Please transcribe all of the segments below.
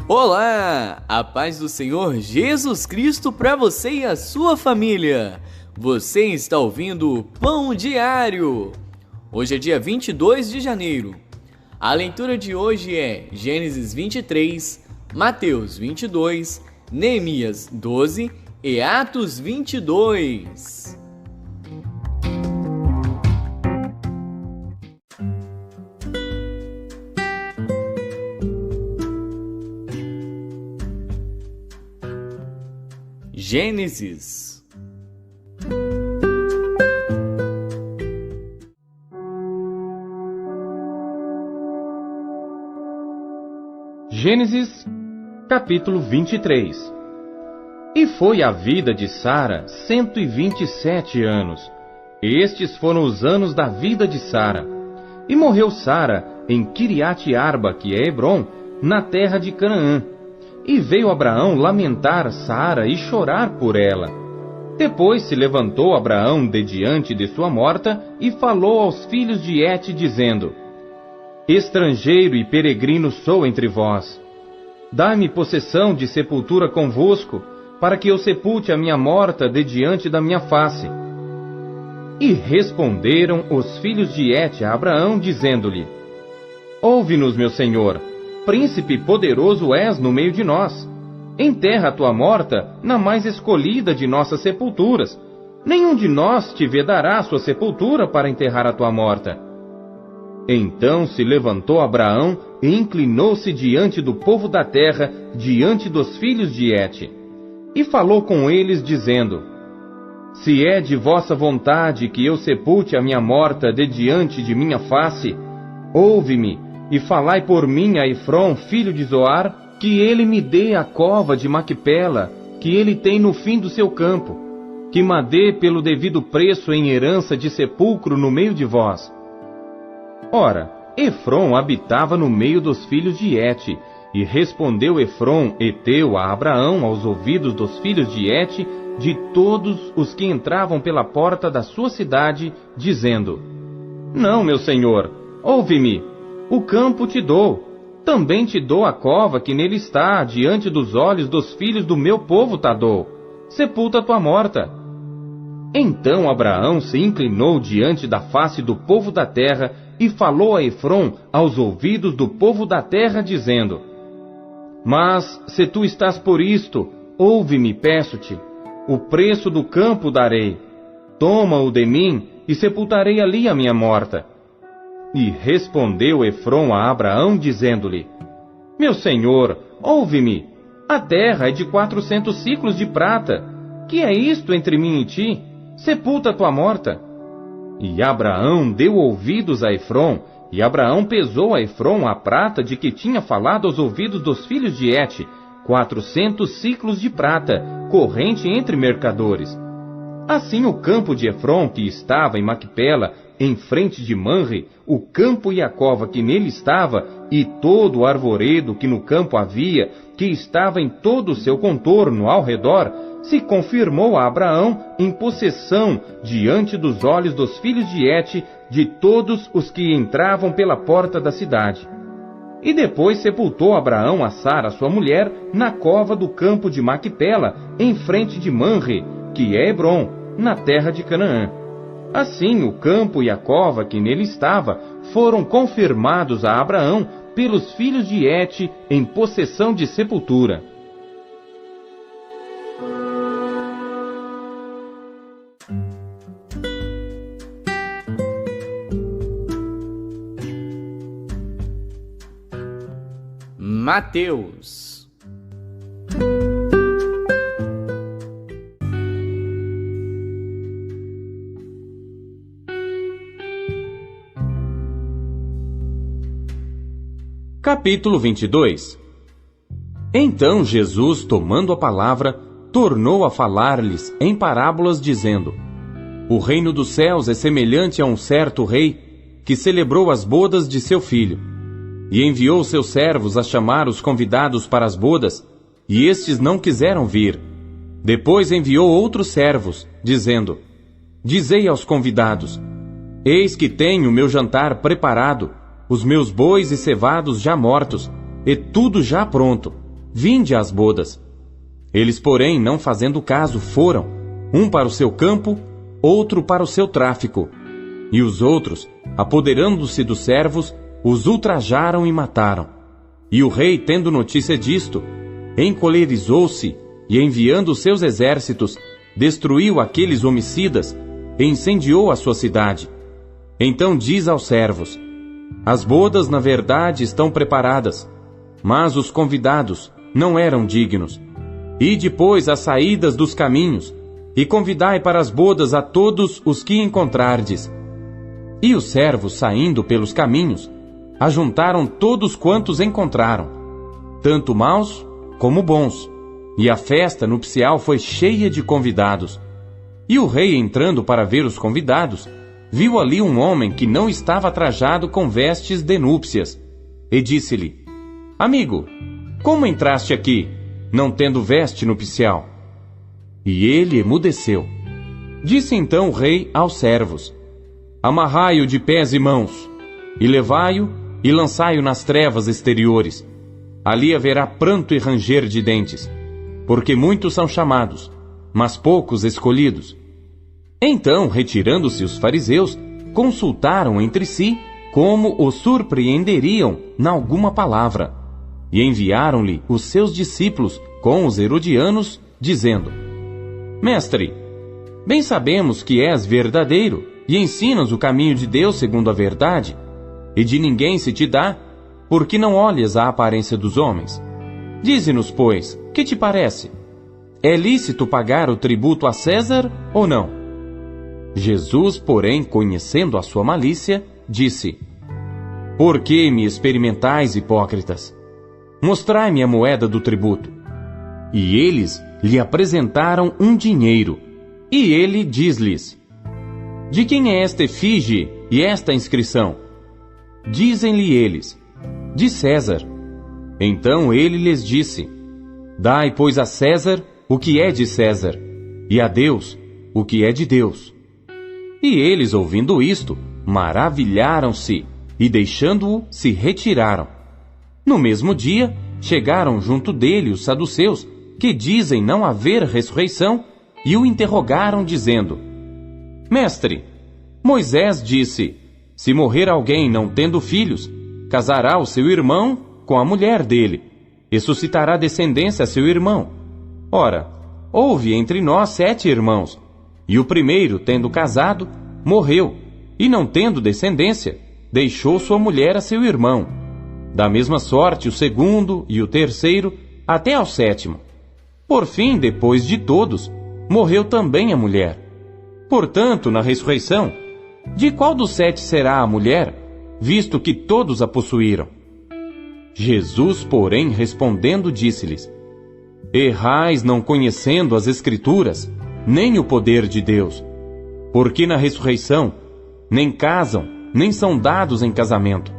Olá! A paz do Senhor Jesus Cristo para você e a sua família. Você está ouvindo o Pão Diário. Hoje é dia 22 de janeiro. A leitura de hoje é Gênesis 23, Mateus 22, Neemias 12 e Atos 22. Gênesis. Gênesis, capítulo 23. E foi a vida de Sara 127 anos. Estes foram os anos da vida de Sara. E morreu Sara em Quiriate-Arba, que é Hebrom, na terra de Canaã. E veio Abraão lamentar Sara e chorar por ela. Depois se levantou Abraão de diante de sua morta e falou aos filhos de Et, dizendo: Estrangeiro e peregrino sou entre vós. Dai-me possessão de sepultura convosco, para que eu sepulte a minha morta de diante da minha face. E responderam os filhos de Et a Abraão, dizendo-lhe: Ouve-nos, meu senhor. Príncipe poderoso és no meio de nós. Enterra a tua morta na mais escolhida de nossas sepulturas. Nenhum de nós te vedará a sua sepultura para enterrar a tua morta. Então se levantou Abraão e inclinou-se diante do povo da terra, diante dos filhos de Et. E falou com eles, dizendo: Se é de vossa vontade que eu sepulte a minha morta de diante de minha face, ouve-me, e falai por mim a Efrom, filho de Zoar, que ele me dê a cova de Macpela, que ele tem no fim do seu campo, que me dê pelo devido preço em herança de sepulcro no meio de vós. Ora, Efrom habitava no meio dos filhos de Et, e respondeu Efrom, heteu, a Abraão aos ouvidos dos filhos de Et, de todos os que entravam pela porta da sua cidade, dizendo: Não, meu senhor, ouve-me. O campo te dou, também te dou a cova que nele está, diante dos olhos dos filhos do meu povo te dou. Sepulta tua morta. Então Abraão se inclinou diante da face do povo da terra e falou a Efrom aos ouvidos do povo da terra, dizendo: Mas, se tu estás por isto, ouve-me, peço-te. O preço do campo darei. Toma-o de mim, e sepultarei ali a minha morta. E respondeu Efrom a Abraão, dizendo-lhe: Meu senhor, ouve-me. A terra é de 400 siclos de prata. Que é isto entre mim e ti? Sepulta tua morta. E Abraão deu ouvidos a Efrom, e Abraão pesou a Efrom a prata de que tinha falado aos ouvidos dos filhos de Et, 400 siclos de prata, corrente entre mercadores. Assim o campo de Efrom, que estava em Macpela, em frente de Manre, o campo e a cova que nele estava, e todo o arvoredo que no campo havia, que estava em todo o seu contorno ao redor, se confirmou a Abraão em possessão diante dos olhos dos filhos de Et, de todos os que entravam pela porta da cidade. E depois sepultou Abraão a Sara, sua mulher, na cova do campo de Macpela, em frente de Manre, que é Hebrom, na terra de Canaã. Assim o campo e a cova que nele estava foram confirmados a Abraão pelos filhos de Et em possessão de sepultura. Mateus. Capítulo 22. Então Jesus, tomando a palavra, tornou a falar-lhes em parábolas, dizendo: O reino dos céus é semelhante a um certo rei, que celebrou as bodas de seu filho, e enviou seus servos a chamar os convidados para as bodas, e estes não quiseram vir. Depois enviou outros servos, dizendo: Dizei aos convidados: Eis que tenho o meu jantar preparado, os meus bois e cevados já mortos, e tudo já pronto. vinde às bodas. Eles, porém, não fazendo caso, foram, um para o seu campo, outro para o seu tráfico. E os outros, apoderando-se dos servos, os ultrajaram e mataram. E o rei, tendo notícia disto, encolerizou-se e, enviando os seus exércitos, destruiu aqueles homicidas e incendiou a sua cidade. Então diz aos servos: as bodas, na verdade, estão preparadas, mas os convidados não eram dignos. Ide, pois, às saídas dos caminhos, e convidai para as bodas a todos os que encontrardes. E os servos, saindo pelos caminhos, ajuntaram todos quantos encontraram, tanto maus como bons, e a festa nupcial foi cheia de convidados. E o rei, entrando para ver os convidados, viu ali um homem que não estava trajado com vestes de núpcias, e disse-lhe: amigo, como entraste aqui, não tendo veste nupcial? E ele emudeceu. Disse então o rei aos servos: amarrai-o de pés e mãos, e levai-o e lançai-o nas trevas exteriores. Ali haverá pranto e ranger de dentes, porque muitos são chamados, mas poucos escolhidos. Então, retirando-se os fariseus, consultaram entre si como o surpreenderiam nalguma palavra, e enviaram-lhe os seus discípulos com os herodianos, dizendo: mestre, bem sabemos que és verdadeiro, e ensinas o caminho de Deus segundo a verdade, e de ninguém se te dá, porque não olhas a aparência dos homens. Dize-nos, pois, que te parece? É lícito pagar o tributo a César ou não? Jesus, porém, conhecendo a sua malícia, disse: por que me experimentais, hipócritas? Mostrai-me a moeda do tributo. E eles lhe apresentaram um dinheiro. E ele diz-lhes: de quem é esta efígie e esta inscrição? Dizem-lhe eles: de César. Então ele lhes disse: dai, pois, a César o que é de César, e a Deus o que é de Deus. E eles, ouvindo isto, maravilharam-se, e deixando-o, se retiraram. No mesmo dia, chegaram junto dele os saduceus, que dizem não haver ressurreição, e o interrogaram, dizendo: mestre, Moisés disse: se morrer alguém não tendo filhos, casará o seu irmão com a mulher dele, e suscitará descendência a seu irmão. Ora, houve entre nós 7 irmãos, e o primeiro, tendo casado, morreu, e não tendo descendência, deixou sua mulher a seu irmão. Da mesma sorte o segundo e o terceiro, até ao 7º. Por fim, depois de todos, morreu também a mulher. Portanto, na ressurreição, de qual dos 7 será a mulher, visto que todos a possuíram? Jesus, porém, respondendo, disse-lhes: errais não conhecendo as Escrituras, nem o poder de Deus. Porque na ressurreição, nem casam, nem são dados em casamento,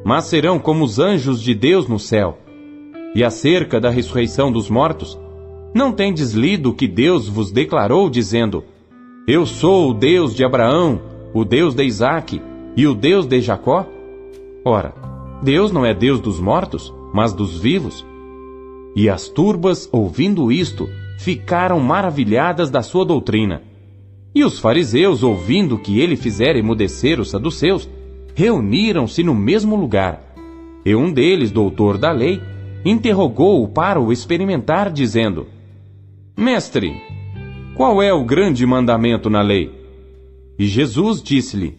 mas serão como os anjos de Deus no céu. E acerca da ressurreição dos mortos, não tendes lido o que Deus vos declarou, dizendo: eu sou o Deus de Abraão, o Deus de Isaque e o Deus de Jacó? Ora, Deus não é Deus dos mortos, mas dos vivos. E as turbas, ouvindo isto, ficaram maravilhadas da sua doutrina. E os fariseus, ouvindo que ele fizera emudecer os saduceus, reuniram-se no mesmo lugar. E um deles, doutor da lei, interrogou-o para o experimentar, dizendo: mestre, qual é o grande mandamento na lei? E Jesus disse-lhe: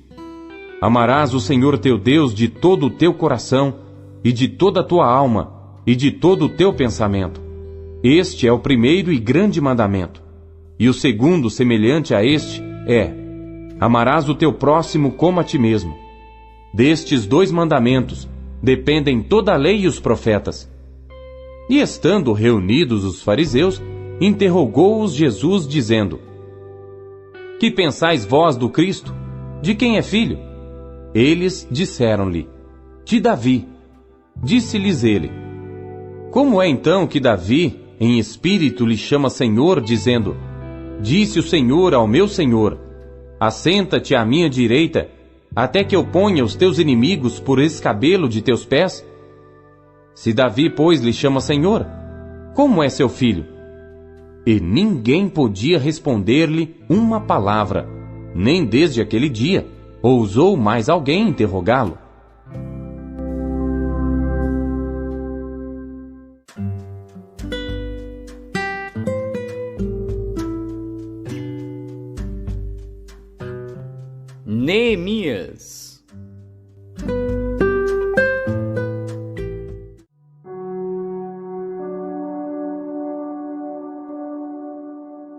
amarás o Senhor teu Deus de todo o teu coração, e de toda a tua alma, e de todo o teu pensamento. Este é o primeiro e grande mandamento. E o segundo, semelhante a este, é: amarás o teu próximo como a ti mesmo. Destes 2 mandamentos dependem toda a lei e os profetas. E estando reunidos os fariseus, interrogou-os Jesus, dizendo: que pensais vós do Cristo? De quem é filho? Eles disseram-lhe: de Davi. Disse-lhes ele: como é então que Davi, em espírito, lhe chama Senhor, dizendo: disse o Senhor ao meu Senhor: assenta-te à minha direita, até que eu ponha os teus inimigos por escabelo de teus pés? Se Davi, pois, lhe chama Senhor, como é seu filho?" E ninguém podia responder-lhe uma palavra, nem desde aquele dia ousou mais alguém interrogá-lo. Neemias.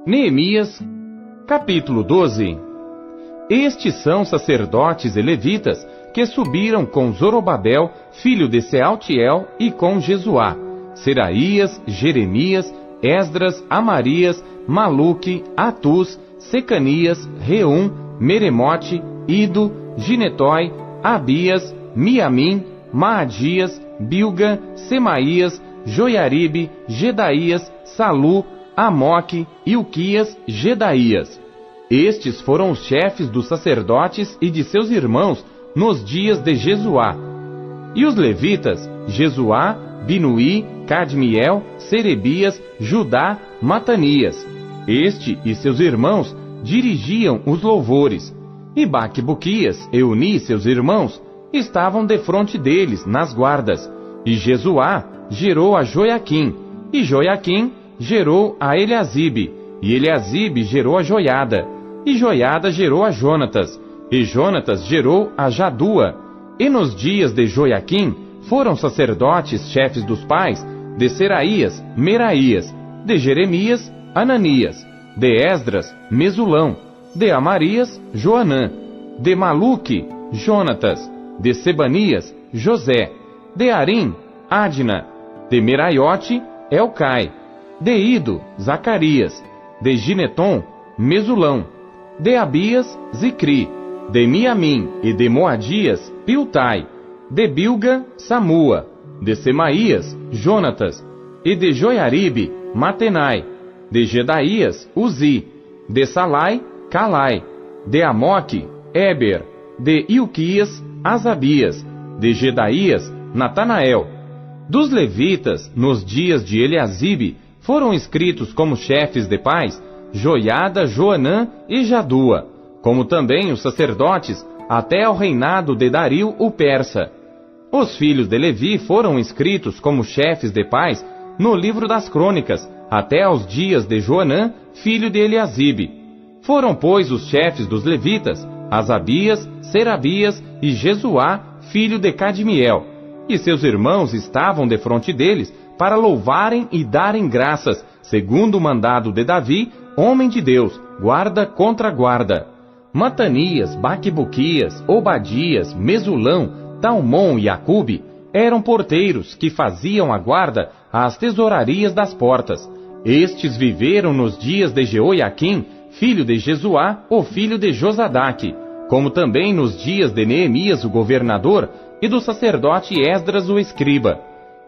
Neemias, capítulo 12. Estes são sacerdotes e levitas que subiram com Zorobabel, filho de Sealtiel, e com Jesuá, Seraías, Jeremias, Esdras, Amarias, Maluque, Atus, Secanias, Reum, Meremote, Ido, Ginetói, Abias, Miamim, Maadias, Bilga, Semaías, Joiaribe, Gedaías, Salu, Amoque, Ilquias, Gedaías. Estes foram os chefes dos sacerdotes e de seus irmãos nos dias de Jesuá. E os levitas, Jesuá, Binuí, Cadmiel, Serebias, Judá, Matanias. Este e seus irmãos dirigiam os louvores. E Baque-Buquias, Euni e seus irmãos estavam defronte deles, nas guardas. E Jesuá gerou a Joiaquim, e Joiaquim gerou a Eliasibe, e Eliasibe gerou a Joiada, e Joiada gerou a Jonatas, e Jonatas gerou a Jadua. E nos dias de Joiaquim foram sacerdotes chefes dos pais de Seraías, Meraías, de Jeremias, Ananias, de Esdras, Mesulão, de Amarias, Joanã, de Maluque, Jonatas, de Sebanias, José, de Arim, Adna, de Meraiote, Elcai, de Ido, Zacarias, de Gineton, Mesulão, de Abias, Zicri, de Miamim e de Moadias, Piltai, de Bilga, Samua, de Semaías, Jonatas, e de Joiaribe, Matenai, de Gedaías, Uzi, de Salai, Calai, de Amoque, Eber, de Ilquias, Asabias, de Gedaías, Natanael. Dos levitas, nos dias de Eliasibe, foram escritos como chefes de pais Joiada, Joanã e Jadua, como também os sacerdotes, até ao reinado de Dario o persa. Os filhos de Levi foram escritos como chefes de pais no livro das crônicas, até aos dias de Joanã, filho de Eliasibe. Foram, pois, os chefes dos levitas, Asabias, Serabias e Jesuá, filho de Cadmiel, e seus irmãos estavam defronte deles para louvarem e darem graças, segundo o mandado de Davi, homem de Deus, guarda contra guarda. Matanias, Baque-Buquias, Obadias, Mesulão, Talmon e Acube eram porteiros que faziam a guarda às tesourarias das portas. Estes viveram nos dias de Jeoiaquim, filho de Jesuá, o filho de Josadaque, como também nos dias de Neemias o governador e do sacerdote Esdras o escriba.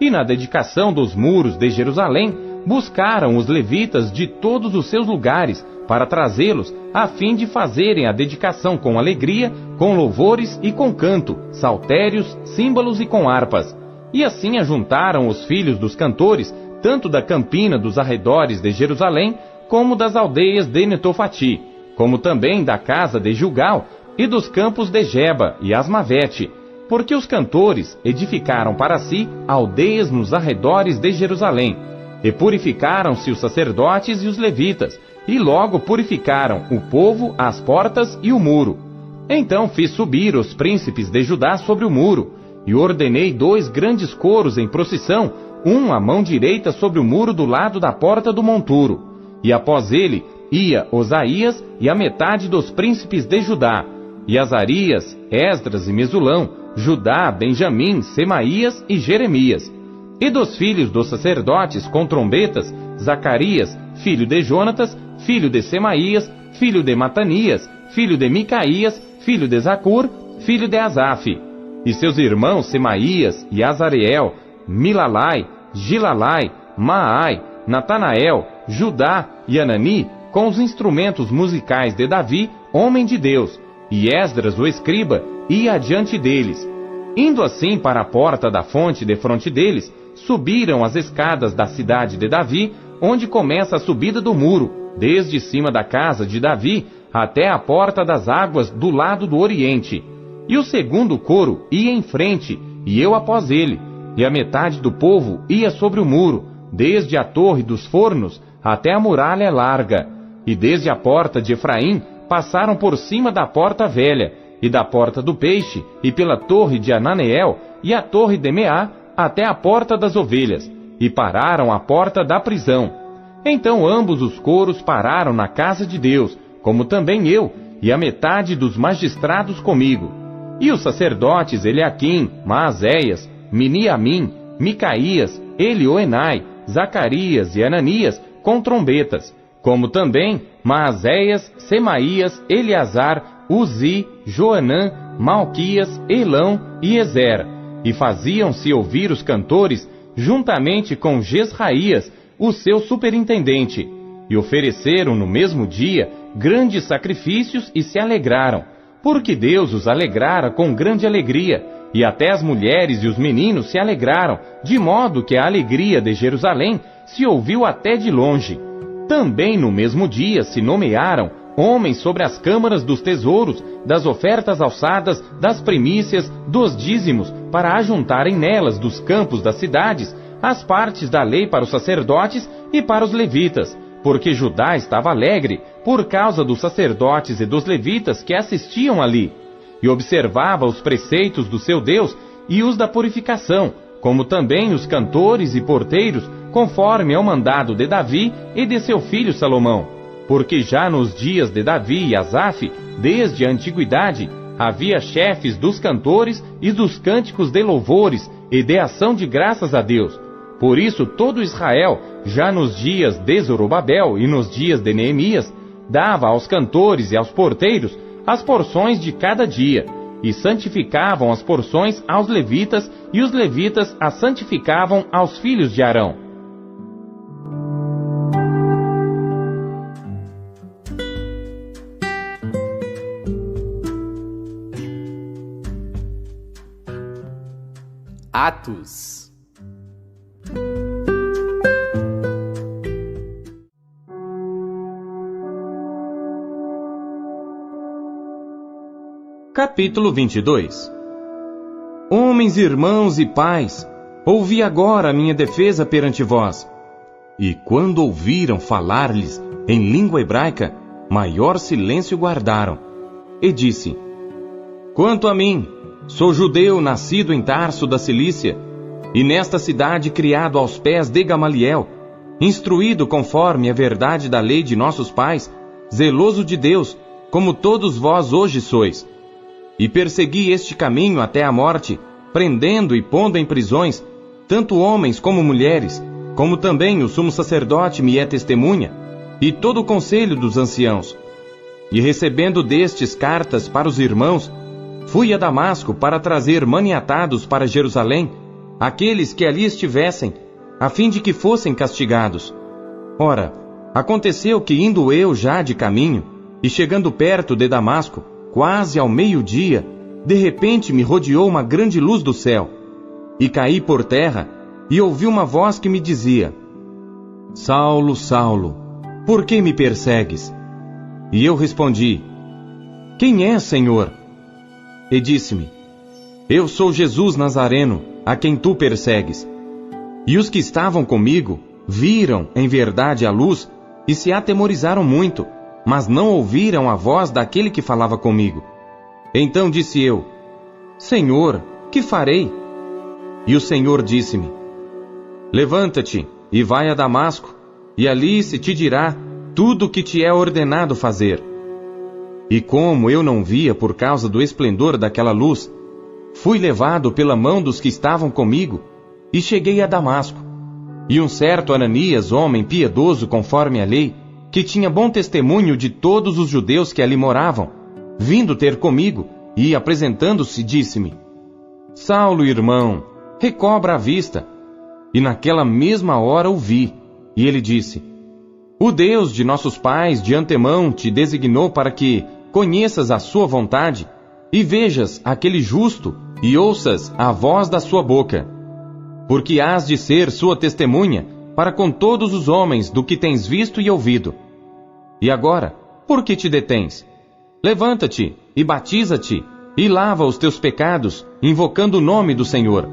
E na dedicação dos muros de Jerusalém, buscaram os levitas de todos os seus lugares para trazê-los, a fim de fazerem a dedicação com alegria, com louvores e com canto, saltérios, símbolos e com harpas. E assim ajuntaram os filhos dos cantores, tanto da campina dos arredores de Jerusalém, como das aldeias de Netofati, como também da casa de Gilgal e dos campos de Geba e Asmavete, porque os cantores edificaram para si aldeias nos arredores de Jerusalém. E purificaram-se os sacerdotes e os levitas, e logo purificaram o povo, as portas e o muro. Então fiz subir os príncipes de Judá sobre o muro, e ordenei 2 grandes coros em procissão, um à mão direita sobre o muro do lado da porta do monturo. E após ele ia Osaías e a metade dos príncipes de Judá, e Azarias, Esdras e Mesulão, Judá, Benjamim, Semaías e Jeremias. E dos filhos dos sacerdotes com trombetas, Zacarias, filho de Jonatas, filho de Semaías, filho de Matanias, filho de Micaías, filho de Zacur, filho de Asaf. E seus irmãos Semaías e Azareel, Milalai, Gilalai, Maai, Natanael, Judá e Anani, com os instrumentos musicais de Davi, homem de Deus, e Esdras o escriba ia adiante deles. Indo assim para a porta da fonte defronte deles, subiram as escadas da cidade de Davi, onde começa a subida do muro, desde cima da casa de Davi até a porta das águas do lado do oriente. E o segundo coro ia em frente, e eu após ele, e a metade do povo ia sobre o muro, desde a torre dos fornos até a muralha larga, e desde a porta de Efraim passaram por cima da porta velha, e da porta do peixe, e pela torre de Ananeel, e a torre de Meá, até a porta das ovelhas, e pararam à porta da prisão. Então ambos os coros pararam na casa de Deus, como também eu, e a metade dos magistrados comigo. E os sacerdotes Eliaquim, Maazéias, Miniamim, Micaías, Elioenai, Zacarias e Ananias com trombetas, como também Maazéias, Semaías, Eleazar, Uzi, Joanã, Malquias, Elão e Ezer, e faziam-se ouvir os cantores juntamente com Jesraías, o seu superintendente, e ofereceram no mesmo dia grandes sacrifícios e se alegraram, porque Deus os alegrara com grande alegria, e até as mulheres e os meninos se alegraram, de modo que a alegria de Jerusalém se ouviu até de longe. Também no mesmo dia se nomearam homens sobre as câmaras dos tesouros, das ofertas alçadas, das primícias, dos dízimos, para ajuntarem nelas dos campos das cidades as partes da lei para os sacerdotes e para os levitas, porque Judá estava alegre por causa dos sacerdotes e dos levitas que assistiam ali, e observava os preceitos do seu Deus e os da purificação, como também os cantores e porteiros, conforme ao mandado de Davi e de seu filho Salomão. Porque já nos dias de Davi e Asaf, desde a antiguidade, havia chefes dos cantores e dos cânticos de louvores e de ação de graças a Deus. Por isso todo Israel, já nos dias de Zorobabel e nos dias de Neemias, dava aos cantores e aos porteiros as porções de cada dia, e santificavam as porções aos levitas, e os levitas as santificavam aos filhos de Arão. Atos. Capítulo 22. Homens, irmãos e pais, ouvi agora a minha defesa perante vós. E quando ouviram falar-lhes em língua hebraica, maior silêncio guardaram. E disse: Quanto a mim, sou judeu nascido em Tarso da Cilícia, e nesta cidade criado aos pés de Gamaliel, instruído conforme a verdade da lei de nossos pais, zeloso de Deus, como todos vós hoje sois. E persegui este caminho até a morte, prendendo e pondo em prisões, tanto homens como mulheres, como também o sumo sacerdote me é testemunha, e todo o conselho dos anciãos. E recebendo destes cartas para os irmãos, fui a Damasco para trazer maniatados para Jerusalém aqueles que ali estivessem, a fim de que fossem castigados. Ora, aconteceu que indo eu já de caminho, e chegando perto de Damasco, quase ao meio-dia, de repente me rodeou uma grande luz do céu, e caí por terra, e ouvi uma voz que me dizia: Saulo, Saulo, por que me persegues? E eu respondi: Quem é, Senhor? E disse-me: Eu sou Jesus Nazareno, a quem tu persegues. E os que estavam comigo viram, em verdade, a luz, e se atemorizaram muito, mas não ouviram a voz daquele que falava comigo. Então disse eu: Senhor, que farei? E o Senhor disse-me: Levanta-te e vai a Damasco, e ali se te dirá tudo o que te é ordenado fazer. E como eu não via por causa do esplendor daquela luz, fui levado pela mão dos que estavam comigo, e cheguei a Damasco. E um certo Ananias, homem piedoso conforme a lei, que tinha bom testemunho de todos os judeus que ali moravam, vindo ter comigo, e apresentando-se, disse-me: Saulo, irmão, recobra a vista. E naquela mesma hora o vi, e ele disse: O Deus de nossos pais de antemão te designou para que conheças a sua vontade, e vejas aquele justo, e ouças a voz da sua boca. porque hás de ser sua testemunha para com todos os homens do que tens visto e ouvido. E agora, por que te detens? Levanta-te e batiza-te, e lava os teus pecados, invocando o nome do Senhor.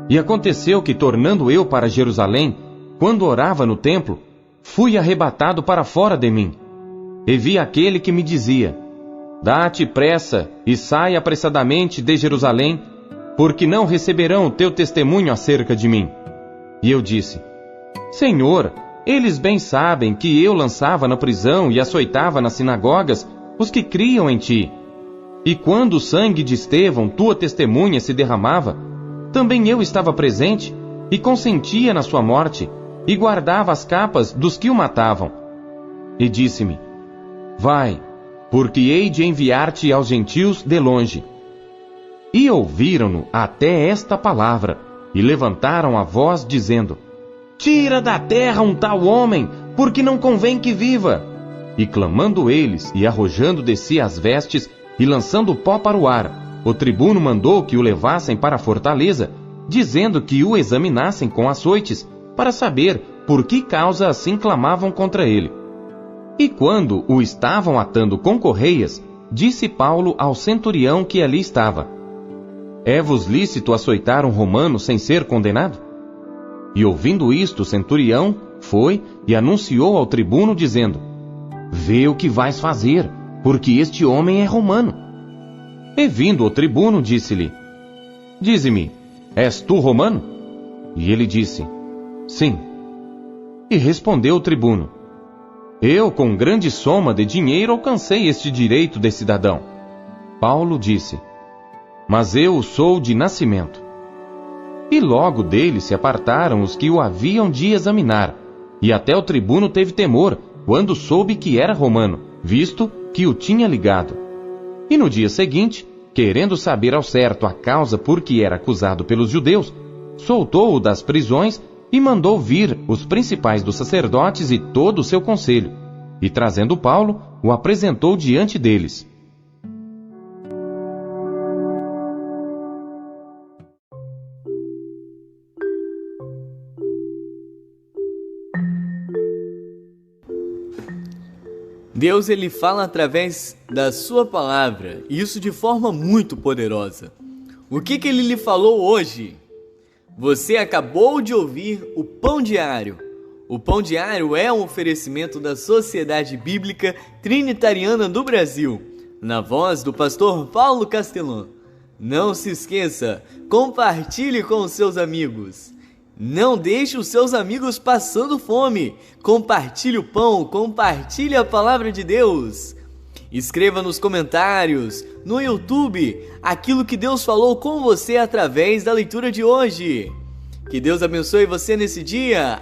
E aconteceu que, tornando eu para Jerusalém, quando orava no templo, fui arrebatado para fora de mim. E vi aquele que me dizia: dá-te pressa e sai apressadamente de Jerusalém, porque não receberão o teu testemunho acerca de mim. E eu disse: Senhor, eles bem sabem que eu lançava na prisão e açoitava nas sinagogas os que criam em ti. E quando o sangue de Estevão, tua testemunha, se derramava, também eu estava presente e consentia na sua morte, e guardava as capas dos que o matavam. E disse-me: vai, porque hei de enviar-te aos gentios de longe. E ouviram-no até esta palavra, e levantaram a voz, dizendo: tira da terra um tal homem, porque não convém que viva. E clamando eles, e arrojando de si as vestes, e lançando pó para o ar, o tribuno mandou que o levassem para a fortaleza, dizendo que o examinassem com açoites, para saber por que causa assim clamavam contra ele. E quando o estavam atando com correias, disse Paulo ao centurião que ali estava: é-vos lícito açoitar um romano sem ser condenado? E ouvindo isto, o centurião foi e anunciou ao tribuno, dizendo: vê o que vais fazer, porque este homem é romano. E vindo o tribuno, disse-lhe: dize-me, és tu romano? E ele disse: sim. E respondeu o tribuno: eu, com grande soma de dinheiro, alcancei este direito de cidadão. Paulo disse: mas eu o sou de nascimento. E logo dele se apartaram os que o haviam de examinar, e até o tribuno teve temor, quando soube que era romano, visto que o tinha ligado. E no dia seguinte, querendo saber ao certo a causa por que era acusado pelos judeus, soltou-o das prisões e mandou vir os principais dos sacerdotes e todo o seu conselho, e trazendo Paulo, o apresentou diante deles. Deus, ele fala através da sua palavra, e isso de forma muito poderosa. O que ele lhe falou hoje? Você acabou de ouvir o Pão Diário. O Pão Diário é um oferecimento da Sociedade Bíblica Trinitariana do Brasil, na voz do pastor Paulo Castelã. Não se esqueça, compartilhe com os seus amigos. Não deixe os seus amigos passando fome. Compartilhe o pão, compartilhe a palavra de Deus. Escreva nos comentários, no YouTube, aquilo que Deus falou com você através da leitura de hoje. Que Deus abençoe você nesse dia.